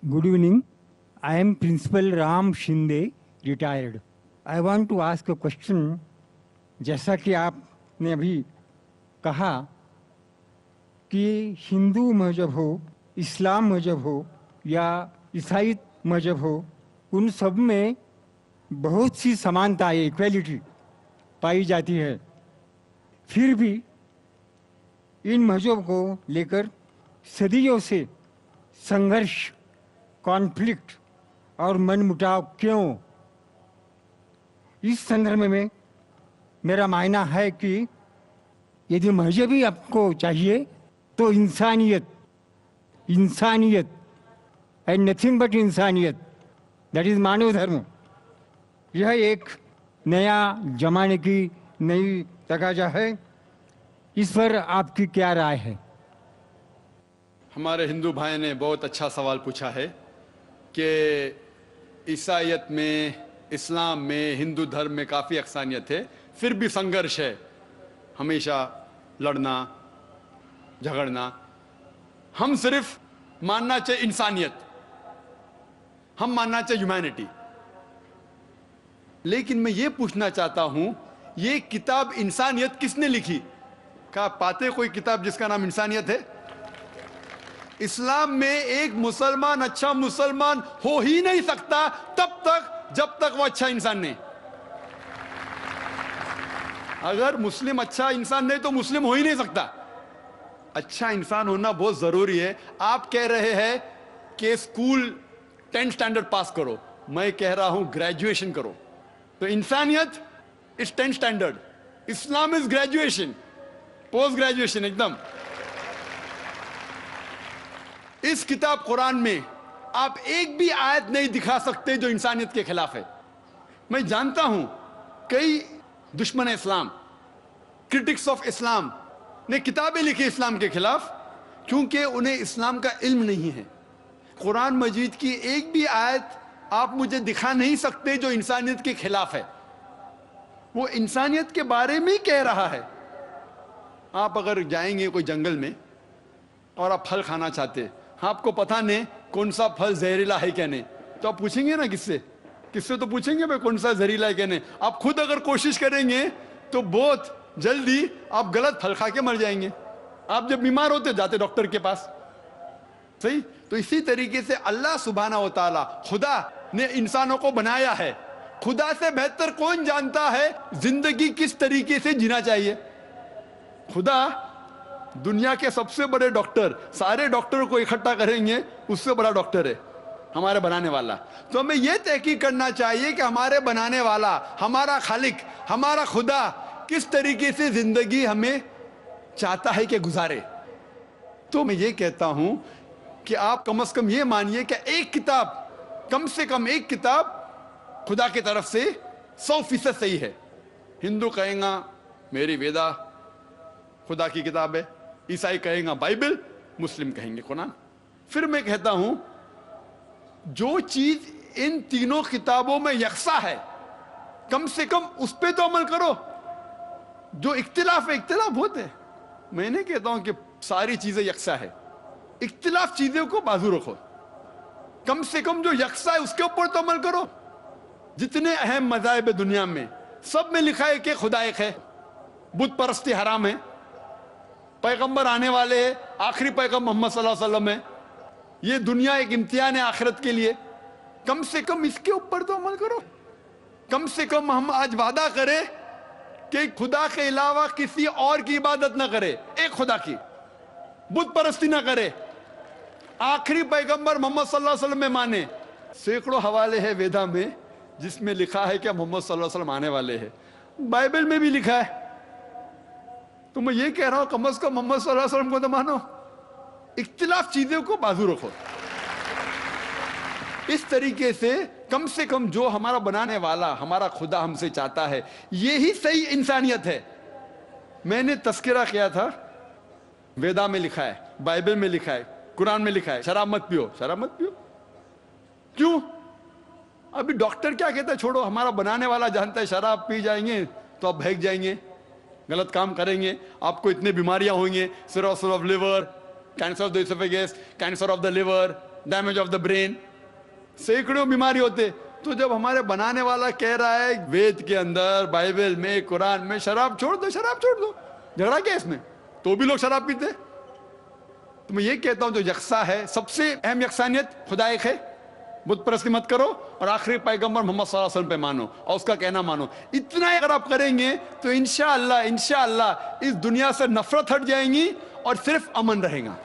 Good evening. I am Principal Ram Shinde, retired. I want to ask a question. जैसा कि आपने अभी कहा कि हिंदू मजहब हो, इस्लाम मजहब हो या ईसाई मजहब हो, उन सब में बहुत सी समानताएं, इक्वलिटी पाई जाती है। फिर भी इन मजहब को लेकर सदियों से संघर्ष, कॉन्फ्लिक्ट और मनमुटाव क्यों? इस संदर्भ में मेरा मानना है कि यदि मजहब ही आपको चाहिए तो इंसानियत एंड नथिंग बट इंसानियत, दैट इज मानव धर्म, यह एक नया जमाने की नई तकाजा है। इस पर आपकी क्या राय है? हमारे हिंदू भाई ने बहुत अच्छा सवाल पूछा है कि ईसाईयत में, इस्लाम में, हिंदू धर्म में काफ़ी अक्सानियत है, फिर भी संघर्ष है, हमेशा लड़ना झगड़ना। हम सिर्फ मानना चाहिए इंसानियत, हम मानना चाहिए ह्यूमैनिटी। लेकिन मैं ये पूछना चाहता हूं, ये किताब इंसानियत किसने लिखी? क्या पाते कोई किताब जिसका नाम इंसानियत है? इस्लाम में एक मुसलमान अच्छा मुसलमान हो ही नहीं सकता तब तक जब तक वो अच्छा इंसान नहीं। अगर मुस्लिम अच्छा इंसान नहीं तो मुस्लिम हो ही नहीं सकता। अच्छा इंसान होना बहुत जरूरी है। आप कह रहे हैं कि स्कूल 10th स्टैंडर्ड पास करो, मैं कह रहा हूं ग्रेजुएशन करो। तो इंसानियत is 10th standard, Islam is graduation, post graduation एकदम। इस किताब कुरान में आप एक भी आयत नहीं दिखा सकते जो इंसानियत के खिलाफ है। मैं जानता हूं कई दुश्मन इस्लाम, क्रिटिक्स ऑफ इस्लाम ने किताबें लिखी इस्लाम के खिलाफ, क्योंकि उन्हें इस्लाम का इल्म नहीं है। कुरान मजीद की एक भी आयत आप मुझे दिखा नहीं सकते जो इंसानियत के खिलाफ है। वो इंसानियत के बारे में ही कह रहा है। आप अगर जाएंगे कोई जंगल में और आप फल खाना चाहते, आपको पता नहीं कौन सा फल जहरीला है क्या नहीं, तो आप पूछेंगे ना किससे तो पूछेंगे भाई कौन सा जहरीला है क्या नहीं। आप खुद अगर कोशिश करेंगे तो बहुत जल्दी आप गलत फल खा के मर जाएंगे। आप जब बीमार होते जाते डॉक्टर के पास, सही? तो इसी तरीके से अल्लाह सुब्हाना व तआला, खुदा ने इंसानों को बनाया है। खुदा से बेहतर कौन जानता है जिंदगी किस तरीके से जीना चाहिए? खुदा दुनिया के सबसे बड़े डॉक्टर, सारे डॉक्टरों को इकट्ठा करेंगे, उससे बड़ा डॉक्टर है हमारे बनाने वाला। तो हमें यह तहकीक करना चाहिए कि हमारे बनाने वाला, हमारा खालिक, हमारा खुदा किस तरीके से जिंदगी हमें चाहता है कि गुजारे। तो मैं ये कहता हूं कि आप कम से कम ये मानिए कि एक किताब, कम से कम एक किताब खुदा की तरफ से 100% सही है। हिंदू कहेगा मेरी वेदा खुदा की किताब है, ईसाई कहेगा बाइबल, मुस्लिम कहेंगे कुरान। फिर मैं कहता हूं जो चीज इन तीनों किताबों में यकसा है, कम से कम उस पे तो अमल करो। जो इख्तिलाफ है, इख्तिलाफ होते हैं, मैं नहीं कहता हूं कि सारी चीजें यकसा है, इख्तिलाफ चीजों को बाजू रखो, कम से कम जो यकसा है उसके ऊपर तो अमल करो। जितने अहम मज़ाहिब है दुनिया में, सब में लिखा है कि खुदा एक है, बुत परस्ती हराम है, पैगंबर आने वाले हैं, आखिरी पैगंबर मोहम्मद सल्लल्लाहु अलैहि वसल्लम है, ये दुनिया एक इम्तिहान है आखिरत के लिए। कम से कम इसके ऊपर तो अमल करो। कम से कम हम आज वादा करें कि खुदा के अलावा किसी और की इबादत ना करे, एक खुदा की, बुत परस्ती ना करे, आखिरी पैगंबर मोहम्मद सल्लल्लाहु अलैहि वसल्लम में माने। सैकड़ों हवाले हैं वेदा में जिसमें लिखा है कि मोहम्मद सल्लल्लाहु अलैहि वसल्लम आने वाले हैं, बाइबल में भी लिखा है। तो मैं ये कह रहा हूं कम से कम मोहम्मद सल्लल्लाहु अलैहि वसल्लम को तो मानो, इख्तिलाफ चीजों को बाजू रखो। इस तरीके से कम जो हमारा बनाने वाला, हमारा खुदा हमसे चाहता है, यही सही इंसानियत है। मैंने तस्करा किया था, वेदा में लिखा है, बाइबल में लिखा है, कुरान में लिखा है शराब मत पियो, शराब मत पियो। क्यों? अभी डॉक्टर क्या कहता है? छोड़ो, हमारा बनाने वाला जानता है शराब पी जाएंगे तो आप बहक जाएंगे, गलत काम करेंगे, आपको इतने बीमारियां होंगी, cirrhosis of liver, cancer of the oesophagus, cancer of the liver, damage of the brain, सैकड़ों बीमारी होते। तो जब हमारे बनाने वाला कह रहा है वेद के अंदर, बाइबल में, कुरान में, शराब छोड़ दो, शराब छोड़ दो, झगड़ा क्या इसमें? तो भी लोग शराब पीते। तो मैं ये कहता हूं जो यकसा है, सबसे अहम यकसानियत खुदा एक है, बुत परस्ती मत करो और आखिरी पैगंबर मोहम्मद सल्लल्लाहु अलैहि वसल्लम पे मानो और उसका कहना मानो। इतना अगर आप करेंगे तो इंशाअल्लाह इंशाअल्लाह इस दुनिया से नफरत हट जाएंगी और सिर्फ अमन रहेगा।